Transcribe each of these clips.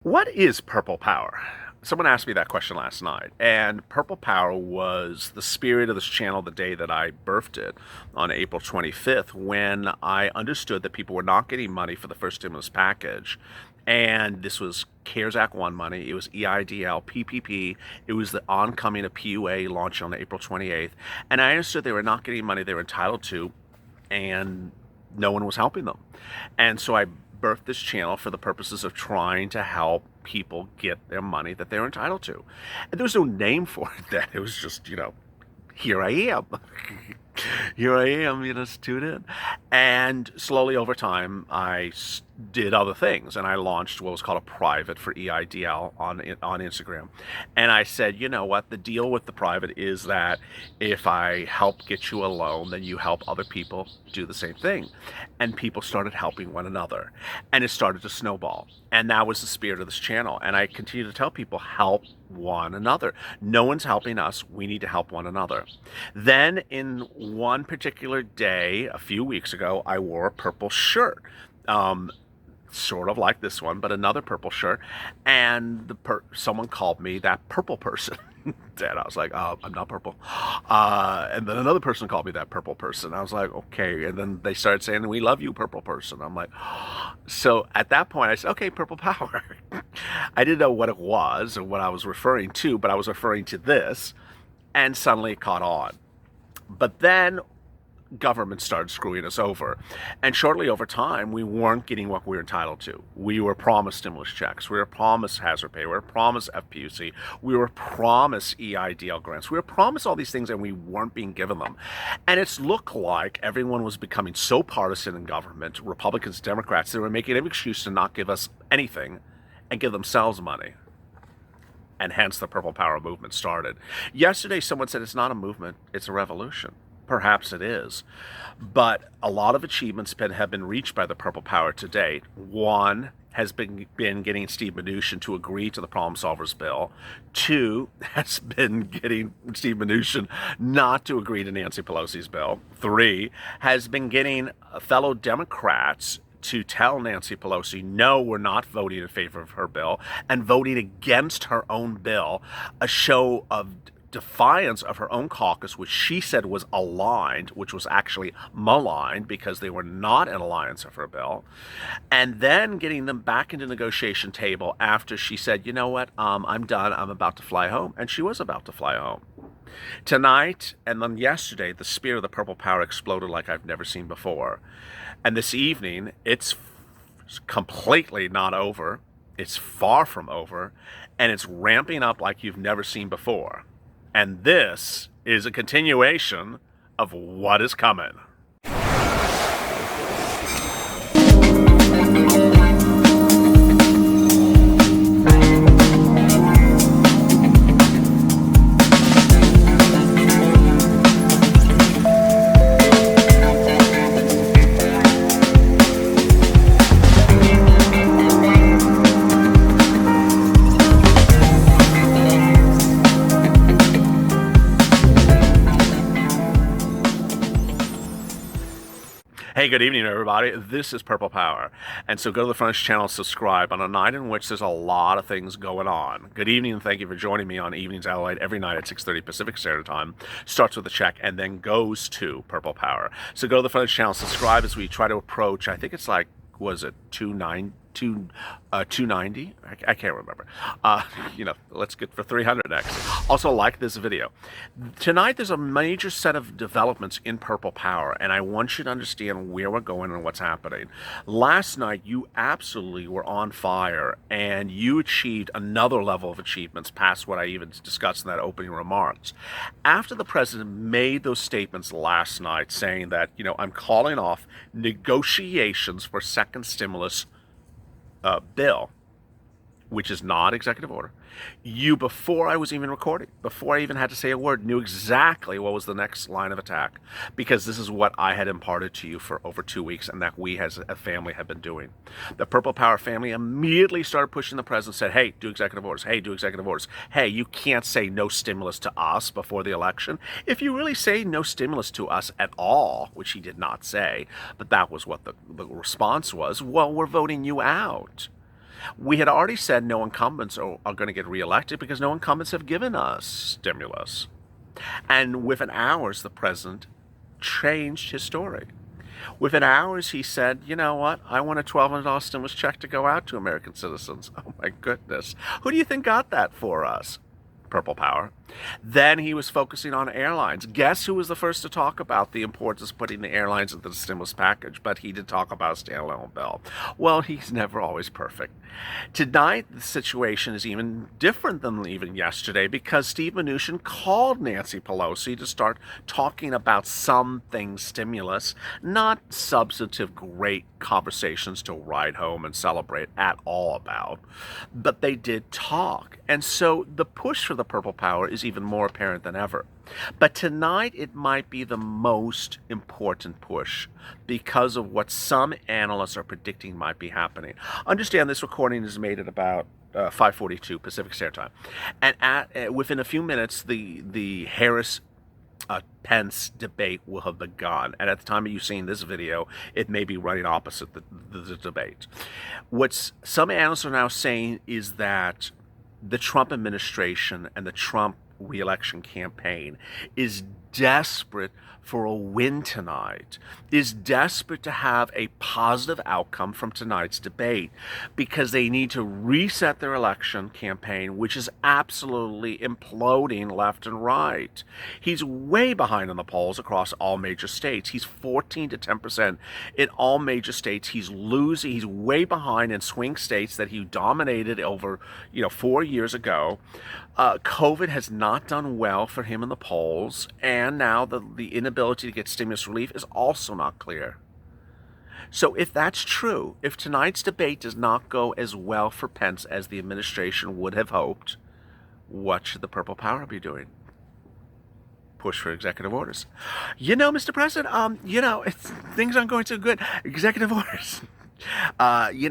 What is purple power? Someone asked me that question last night, and purple power was the spirit of this channel the day that I birthed it on April 25th, when I understood that people were not getting money for the first stimulus package. And this was CARES Act 1 money, it was EIDL, PPP, it was the oncoming of PUA launching on April 28th. And I understood they were not getting money they were entitled to, and no one was helping them. And so I birthed this channel for the purposes of trying to help people get their money that they're entitled to. And there was no name for it then. It was just, here I am. Here I am, just tune in. And slowly over time, I did other things, and I launched what was called a private for EIDL on Instagram. And I said, you know what, the deal with the private is that if I help get you a loan, then you help other people do the same thing. And people started helping one another, and it started to snowball. And that was the spirit of this channel. And I continue to tell people, help one another. No one's helping us. We need to help one another. Then in one particular day, a few weeks ago, I wore a purple shirt. Sort of like this one, but another purple shirt. And someone called me that purple person. And I was like, I'm not purple. And then another person called me that purple person. I was like, okay. And then they started saying, we love you, purple person. I'm like, so at that point I said, okay, purple power. I didn't know what it was or what I was referring to, but I was referring to this, and suddenly it caught on. But then government started screwing us over. And shortly over time, we weren't getting what we were entitled to. We were promised stimulus checks. We were promised hazard pay. We were promised FPUC. We were promised EIDL grants. We were promised all these things, and we weren't being given them. And it's looked like everyone was becoming so partisan in government, Republicans, Democrats, they were making every excuse to not give us anything and give themselves money. And hence the Purple Power movement started. Yesterday, someone said it's not a movement, it's a revolution. Perhaps it is, but a lot of achievements have been reached by the Purple Power to date. One has been getting Steve Mnuchin to agree to the Problem Solvers bill. Two has been getting Steve Mnuchin not to agree to Nancy Pelosi's bill. Three has been getting fellow Democrats to tell Nancy Pelosi, no, we're not voting in favor of her bill, and voting against her own bill, a show of defiance of her own caucus, which she said was aligned, which was actually maligned because they were not in alliance of her bill, and then getting them back into negotiation table after she said, you know what, I'm done, I'm about to fly home, and she was about to fly home. Tonight, and then yesterday, the spirit of the Purple Power exploded like I've never seen before. And this evening, it's completely not over. It's far from over, and it's ramping up like you've never seen before. And this is a continuation of what is coming. Hey, good evening, everybody. This is Purple Power. And so go to the front channel, subscribe on a night in which there's a lot of things going on. Good evening, and thank you for joining me on Evenings LALATE every night at 6:30 Pacific Standard Time. Starts with a check and then goes to Purple Power. So go to the front channel, subscribe as we try to approach, I think it's like, was it 290? I can't remember. Let's get for 300 next. Also, like this video. Tonight, there's a major set of developments in Purple Power, and I want you to understand where we're going and what's happening. Last night, you absolutely were on fire, and you achieved another level of achievements past what I even discussed in that opening remarks. After the president made those statements last night saying that, I'm calling off negotiations for second stimulus bill, which is not executive order, you, before I was even recording, before I even had to say a word, knew exactly what was the next line of attack, because this is what I had imparted to you for over 2 weeks, and that we as a family have been doing. The Purple Power family immediately started pushing the president, said, hey, do executive orders. Hey, do executive orders. Hey, you can't say no stimulus to us before the election. If you really say no stimulus to us at all, which he did not say, but that was what the response was, well, we're voting you out. We had already said no incumbents are going to get reelected because no incumbents have given us stimulus. And within hours, the president changed his story. Within hours, he said, you know what? I want a $1,200 stimulus check to go out to American citizens. Oh, my goodness. Who do you think got that for us? Purple Power. Then he was focusing on airlines. Guess who was the first to talk about the importance of putting the airlines into the stimulus package? But he did talk about a standalone bill. Well, he's never always perfect. Tonight, the situation is even different than even yesterday because Steve Mnuchin called Nancy Pelosi to start talking about something stimulus, not substantive great conversations to ride home and celebrate at all about, but they did talk. And so the push for the Purple Power is even more apparent than ever. But tonight it might be the most important push because of what some analysts are predicting might be happening. Understand this recording is made at about 5:42 Pacific Standard Time, and within a few minutes the Harris Pence debate will have begun. And at the time of you seeing this video, it may be running opposite the debate. What some analysts are now saying is that the Trump administration and the Trump re-election campaign is desperate for a win tonight, is desperate to have a positive outcome from tonight's debate because they need to reset their election campaign, which is absolutely imploding left and right. He's way behind in the polls across all major states. He's 14 to 10% in all major states. He's losing. He's way behind in swing states that he dominated over, 4 years ago. COVID has not done well for him in the polls, and now the inability to get stimulus relief is also not clear. So if that's true, if tonight's debate does not go as well for Pence as the administration would have hoped, what should the Purple Power be doing? Push for executive orders. Mr. President, things aren't going too good. Executive orders. You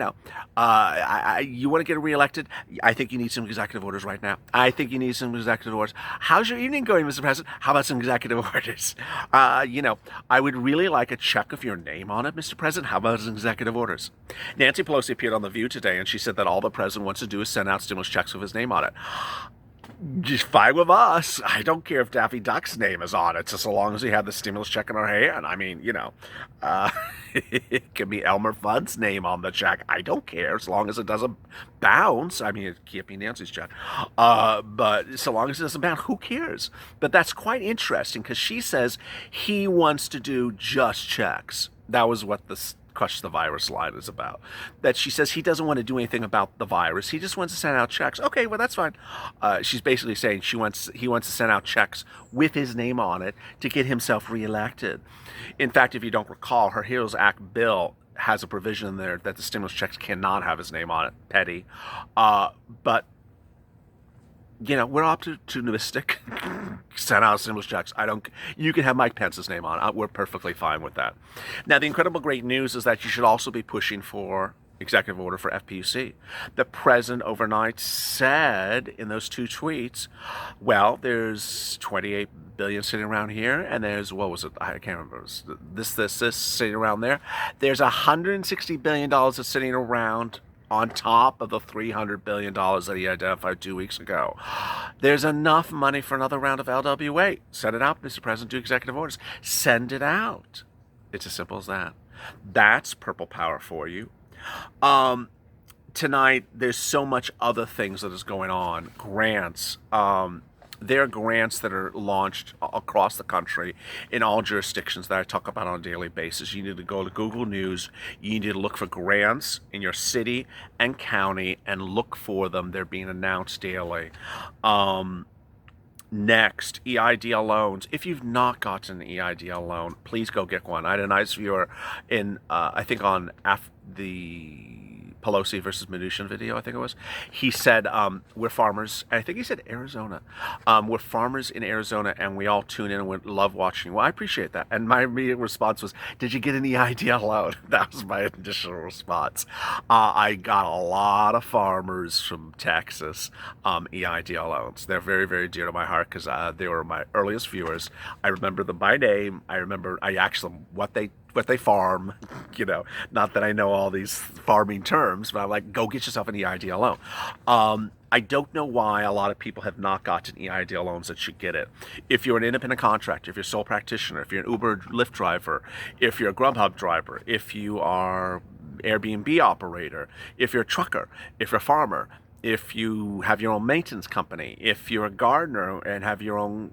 want to get reelected? I think you need some executive orders right now. I think you need some executive orders. How's your evening going, Mr. President? How about some executive orders? I would really like a check of your name on it, Mr. President. How about some executive orders? Nancy Pelosi appeared on The View today, and she said that all the president wants to do is send out stimulus checks with his name on it. Just fine with us. I don't care if Daffy Duck's name is on it, just so long as we have the stimulus check in our hand. I mean, it can be Elmer Fudd's name on the check. I don't care, as long as it doesn't bounce. I mean, it can't be Nancy's check. But so long as it doesn't bounce, who cares? But that's quite interesting, because she says he wants to do just checks. That was what the Crush the Virus line is about. That she says he doesn't want to do anything about the virus. He just wants to send out checks. Okay, well, that's fine. She's basically saying he wants to send out checks with his name on it to get himself reelected. In fact, if you don't recall, her HEROES Act bill has a provision in there that the stimulus checks cannot have his name on it. Petty. But we're opportunistic. Send out stimulus checks. You can have Mike Pence's name on it. We're perfectly fine with that. Now, the incredible great news is that you should also be pushing for executive order for FPUC. The president overnight said in those two tweets, well, there's $28 billion sitting around here, and there's, what was it? I can't remember. This sitting around there. There's $160 billion that's sitting around on top of the $300 billion that he identified 2 weeks ago. There's enough money for another round of LWA. Send it out, Mr. President. Do executive orders. Send it out. It's as simple as that. That's Purple Power for you. Tonight, there's so much other things that is going on. Grants. There are grants that are launched across the country in all jurisdictions that I talk about on a daily basis. You need to go to Google News. You need to look for grants in your city and county and look for them. They're being announced daily. Next, EIDL loans. If you've not gotten an EIDL loan, please go get one. I had a nice viewer in, I think on the Pelosi versus Mnuchin video, I think it was. He said, we're farmers. I think he said Arizona. We're farmers in Arizona, and we all tune in and we love watching. Well, I appreciate that. And my immediate response was, did you get an EIDL loan? That was my initial response. I got a lot of farmers from Texas EIDL loans. They're very, very dear to my heart because they were my earliest viewers. I remember them by name. I asked them what they what they farm, not that I know all these farming terms, but I'm like, go get yourself an EIDL loan. I don't know why a lot of people have not gotten EIDL loans that should get it. If you're an independent contractor, if you're a sole practitioner, if you're an Uber Lyft driver, if you're a Grubhub driver, if you are Airbnb operator, if you're a trucker, if you're a farmer, if you have your own maintenance company, if you're a gardener and have your own,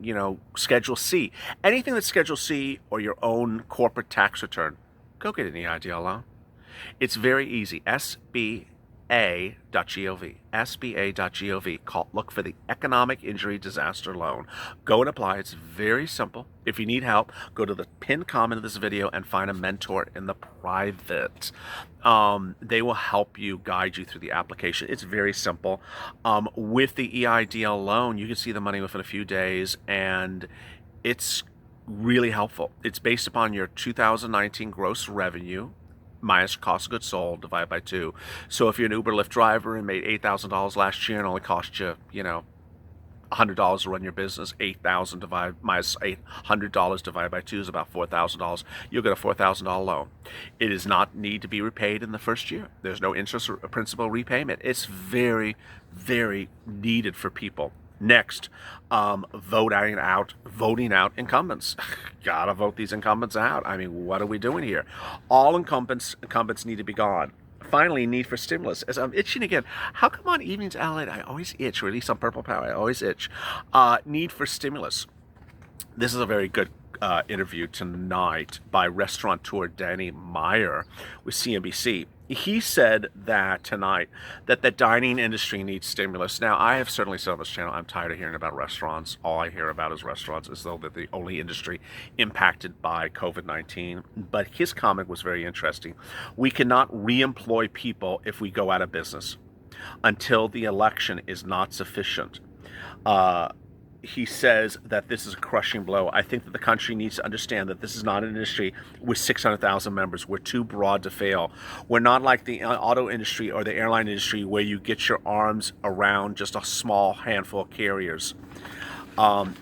Schedule C, anything that's Schedule C or your own corporate tax return, go get an EIDL loan. It's very easy. SBA.gov. SBA.gov. Look for the Economic Injury Disaster Loan. Go and apply. It's very simple. If you need help, go to the pinned comment of this video and find a mentor in the private. They will help you, guide you through the application. It's very simple. With the EIDL loan, you can see the money within a few days, and it's really helpful. It's based upon your 2019 gross revenue minus cost of goods sold divided by 2. So if you're an Uber Lyft driver and made $8,000 last year and only cost you, $100 to run your business, $8,000 divided minus $800 divided by 2 is about $4,000. You'll get a $4,000 loan. It does not need to be repaid in the first year. There's no interest or principal repayment. It's very, very needed for people. Next, voting out incumbents. Gotta vote these incumbents out. I mean, what are we doing here? All incumbents need to be gone. Finally, need for stimulus. As I'm itching again, how come on evenings at LALATE I always itch, or at least on Purple Power I always itch? Need for stimulus. This is a very good interview tonight by restaurateur Danny Meyer with CNBC. He said that tonight that the dining industry needs stimulus. Now, I have certainly said on this channel, I'm tired of hearing about restaurants. All I hear about is restaurants, as though they're the only industry impacted by COVID-19. But his comment was very interesting. We cannot re-employ people if we go out of business until the election is not sufficient. He says that this is a crushing blow. I think that the country needs to understand that this is not an industry with 600,000 members. We're too broad to fail. We're not like the auto industry or the airline industry where you get your arms around just a small handful of carriers.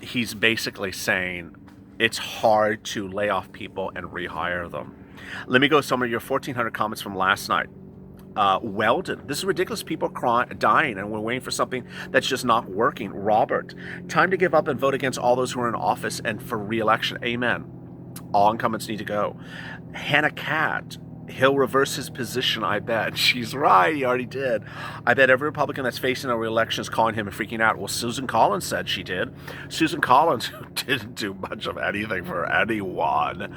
He's basically saying it's hard to lay off people and rehire them. Let me go to some of your 1,400 comments from last night. Weldon, this is ridiculous. People are dying, and we're waiting for something that's just not working. Robert, time to give up and vote against all those who are in office and for re-election. Amen. All incumbents need to go. Hannah Cat, he'll reverse his position, I bet. She's right, he already did. I bet every Republican that's facing a re-election is calling him and freaking out. Well, Susan Collins said she did. Susan Collins, who didn't do much of anything for anyone.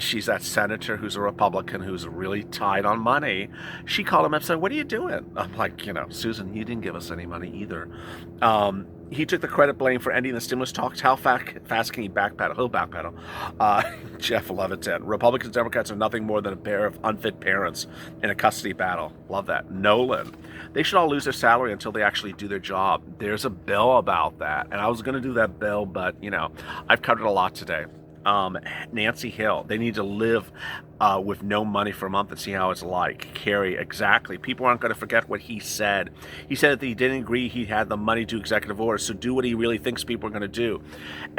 She's that senator who's a Republican who's really tight on money. She called him up and said, what are you doing? I'm like, Susan, you didn't give us any money either. He took the credit blame for ending the stimulus talks. How fast can he backpedal? He'll backpedal. Jeff Levitin. Republicans and Democrats are nothing more than a pair of unfit parents in a custody battle. Love that. Nolan. They should all lose their salary until they actually do their job. There's a bill about that. And I was going to do that bill, but, I've covered a lot today. Nancy Hill, they need to live with no money for a month and see how it's like. Kerry, exactly. People aren't going to forget what he said. He said that he didn't agree he had the money to executive orders, so do what he really thinks people are going to do.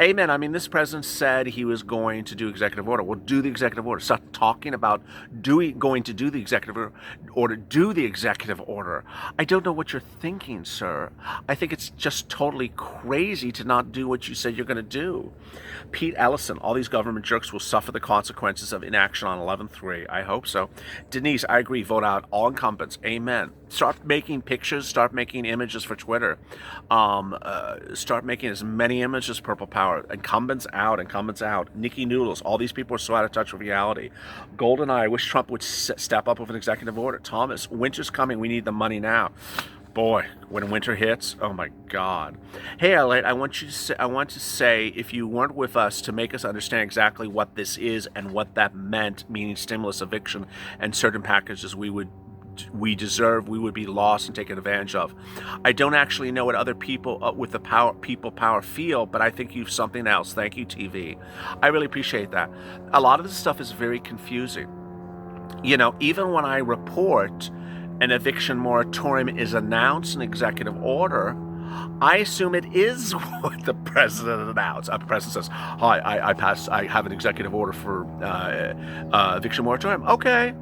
Amen. I mean, this president said he was going to do executive order. Well, do the executive order. Stop talking about going to do the executive order. Do the executive order. I don't know what you're thinking, sir. I think it's just totally crazy to not do what you said you're going to do. Pete Ellison, all these government jerks will suffer the consequences of inaction on 11/3. I hope so. Denise, I agree. Vote out all incumbents. Amen. Start making pictures. Start making images for Twitter. Start making as many images. Purple Power. Incumbents out. Incumbents out. Nikki Noodles. All these people are so out of touch with reality. Golden Eye. I wish Trump would step up with an executive order. Thomas, winter's coming. We need the money now. Boy, when winter hits, oh my God. Hey, LALATE, I want to say, if you weren't with us to make us understand exactly what this is and what that meant, meaning stimulus, eviction, and certain packages we would be lost and taken advantage of. I don't actually know what other people with the people power feel, but I think you've something else. Thank you, TV. I really appreciate that. A lot of this stuff is very confusing. Even when I report an eviction moratorium is announced, an executive order, I assume it is what the president announced. The president says, "Hi, I have an executive order for eviction moratorium." Okay.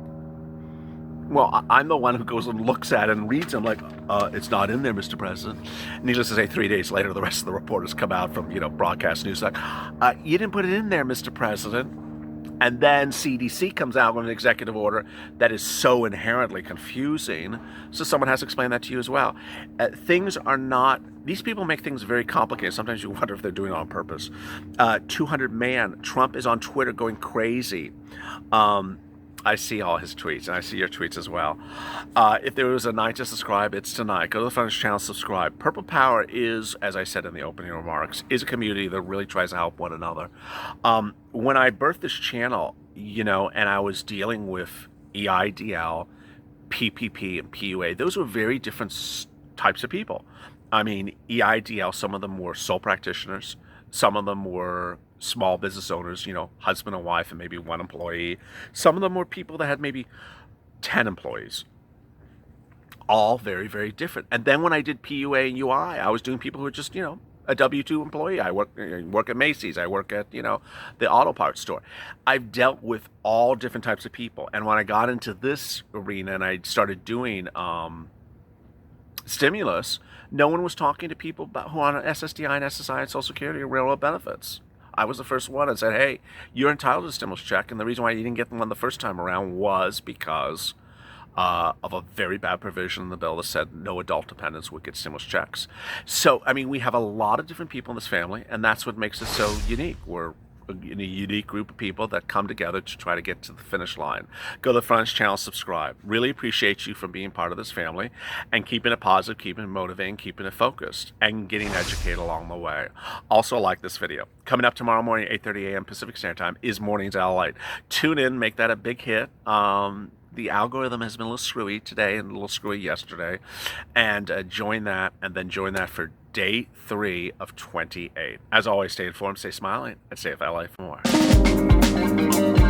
Well, I'm the one who goes and looks at it and reads it. I'm like, it's not in there, Mr. President. Needless to say, 3 days later, the rest of the reporters come out from, broadcast news like, you didn't put it in there, Mr. President. And then CDC comes out with an executive order that is so inherently confusing. So someone has to explain that to you as well. Things are not, these people make things very complicated. Sometimes you wonder if they're doing it on purpose. 200 man, Trump is on Twitter going crazy. I see all his tweets, and I see your tweets as well. If there was a night to subscribe, it's tonight. Go to the Friends channel, subscribe. Purple Power is, as I said in the opening remarks, is a community that really tries to help one another. When I birthed this channel, and I was dealing with EIDL, PPP, and PUA, those were very different types of people. I mean, EIDL, some of them were sole practitioners. Some of them were small business owners, husband and wife and maybe one employee. Some of them were people that had maybe 10 employees. All very, very different. And then when I did PUA and UI, I was doing people who were just, a W-2 employee. I work at Macy's. I work at, the auto parts store. I've dealt with all different types of people. And when I got into this arena and I started doing stimulus, no one was talking to people who are on SSDI and SSI and Social Security and railroad benefits. I was the first one and said, hey, you're entitled to a stimulus check. And the reason why you didn't get them on the first time around was because of a very bad provision in the bill that said no adult dependents would get stimulus checks. So, we have a lot of different people in this family, and that's what makes us so unique. We're a unique group of people that come together to try to get to the finish line. Go to the Friends channel, subscribe. Really appreciate you for being part of this family and keeping it positive, keeping it motivating, keeping it focused, and getting educated along the way. Also like this video. Coming up tomorrow morning, 8:30 a.m. Pacific Standard Time, is Mornings LALATE. Tune in, make that a big hit. The algorithm has been a little screwy today and a little screwy yesterday. And join that, and then join that for day 3 of 28. As always, stay informed, stay smiling, and stay with LA for more.